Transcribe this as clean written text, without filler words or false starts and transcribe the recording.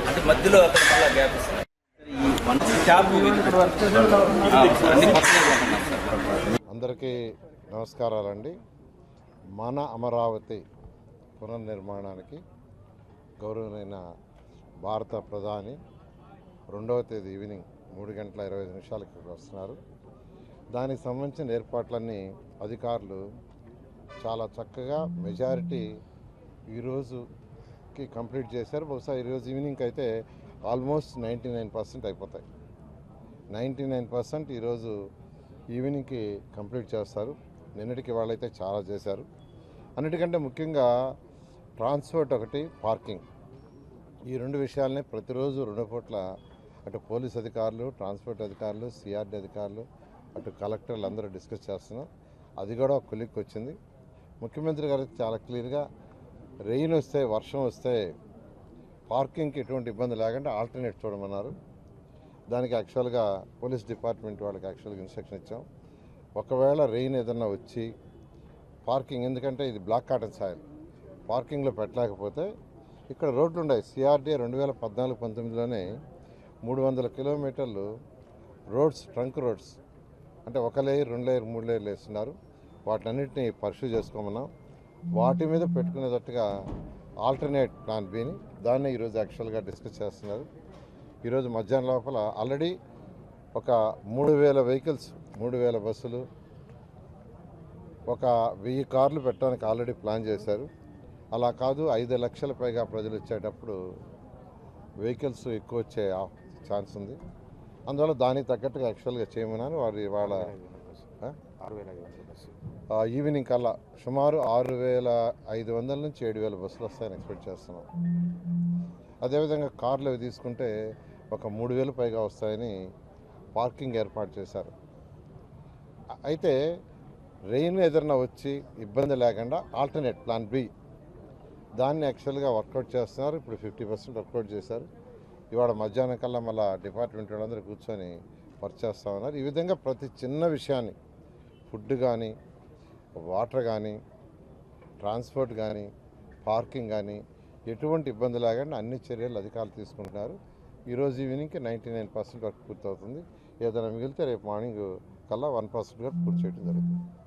అంటే మధ్యలో అక్కడ మళ్ళీ గ్యాప్ ఇస్తారు. అందరికీ నమస్కారాలండి. మన అమరావతి పునర్నిర్మాణానికి గౌరవనీయ భారత ప్రధాని 2వ తేదీ ఈవినింగ్ 3:25 వస్తున్నారు. దానికి సంబంధించిన ఏర్పాట్లన్నీ అధికారులు చాలా చక్కగా మెజారిటీ ఈరోజుకి కంప్లీట్ చేశారు. బహుశా ఈరోజు ఈవినింగ్ అయితే ఆల్మోస్ట్ 99% అయిపోతాయి. 99% ఈరోజు ఈవినింగ్కి కంప్లీట్ చేస్తారు. నిన్నటికి వాళ్ళైతే చాలా చేశారు. అన్నిటికంటే ముఖ్యంగా ట్రాన్స్పోర్ట్ ఒకటి, పార్కింగ్, ఈ 2 విషయాలనే ప్రతిరోజు 2 పూట్ల అటు పోలీస్ అధికారులు, ట్రాన్స్పోర్ట్ అధికారులు, సిఆర్డీ అధికారులు, అటు కలెక్టర్లు అందరూ డిస్కస్ చేస్తున్నాం. అది కూడా ఒక కొలిక్కి వచ్చింది. ముఖ్యమంత్రి గారికి చాలా క్లియర్గా రెయిన్ వస్తే, వర్షం వస్తే పార్కింగ్కి ఎటువంటి ఇబ్బంది లేకుండా ఆల్టర్నేట్ చూడమన్నారు. దానికి యాక్చువల్గా పోలీస్ డిపార్ట్మెంట్ వాళ్ళకి యాక్చువల్గా ఇన్స్ట్రక్షన్ ఇచ్చాం. ఒకవేళ రెయిన్ ఏదన్నా వచ్చి పార్కింగ్, ఎందుకంటే ఇది బ్లాక్ కాటన్ సాయిల్, పార్కింగ్లో పెట్టలేకపోతే ఇక్కడ రోడ్లు ఉన్నాయి. సిఆర్డీ 2014-19లోనే 300 కిలోమీటర్లు రోడ్స్, ట్రంక్ రోడ్స్, అంటే 1 లేయర్, 2 లేయర్, 3 లేయర్లు వేస్తున్నారు. వాటన్నిటిని పర్సూ చేసుకోమన్నాం. వాటి మీద పెట్టుకునేటట్టుగా ఆల్టర్నేట్ ప్లాన్ బిని దాన్ని ఈరోజు యాక్చువల్గా డిస్కస్ చేస్తున్నారు. ఈరోజు మధ్యాహ్నం లోపల ఆల్రెడీ ఒక 3000 వెహికల్స్, 3000 బస్సులు, ఒక 1000 కార్లు పెట్టడానికి ఆల్రెడీ ప్లాన్ చేశారు. అలా కాదు 5 లక్షల పైగా ప్రజలు వచ్చేటప్పుడు వెహికల్స్ ఎక్కువ వచ్చే ఛాన్స్ ఉంది. అందువల్ల దానికి తగ్గట్టుగా యాక్చువల్గా చేయమన్నాను. వారి వాళ్ళ ఈవినింగ్ కల్లా సుమారు 6500 నుంచి 7000 బస్సులు వస్తాయని ఎక్స్పెక్ట్ చేస్తున్నాం. అదేవిధంగా కార్లు అవి తీసుకుంటే ఒక 3000 పైగా వస్తాయని పార్కింగ్ ఏర్పాటు చేశారు. అయితే రెయిన్ ఏదైనా వచ్చి ఇబ్బంది లేకుండా ఆల్టర్నేట్ ప్లాన్ బి దాన్ని యాక్చువల్గా వర్కౌట్ చేస్తున్నారు. ఇప్పుడు 50% వర్కౌట్ చేశారు. ఇవాళ మధ్యాహ్నం కల్లా మళ్ళీ డిపార్ట్మెంట్ వాళ్ళందరూ కూర్చొని వర్క్ చేస్తూ ఉన్నారు. ఈ విధంగా ప్రతి చిన్న విషయాన్ని, ఫుడ్ కానీ, వాటర్ కానీ, ట్రాన్స్పోర్ట్ కానీ, పార్కింగ్ కానీ ఎటువంటి ఇబ్బంది లేకుండా అన్ని చర్యలు అధికారులు తీసుకుంటున్నారు. ఈరోజు ఈవినింగ్కి 99% వర్క్ పూర్తవుతుంది. ఏదైనా మిగిలితే రేపు మార్నింగ్ కల్లా 1% వరకు పూర్తి చేయడం జరుగుతుంది.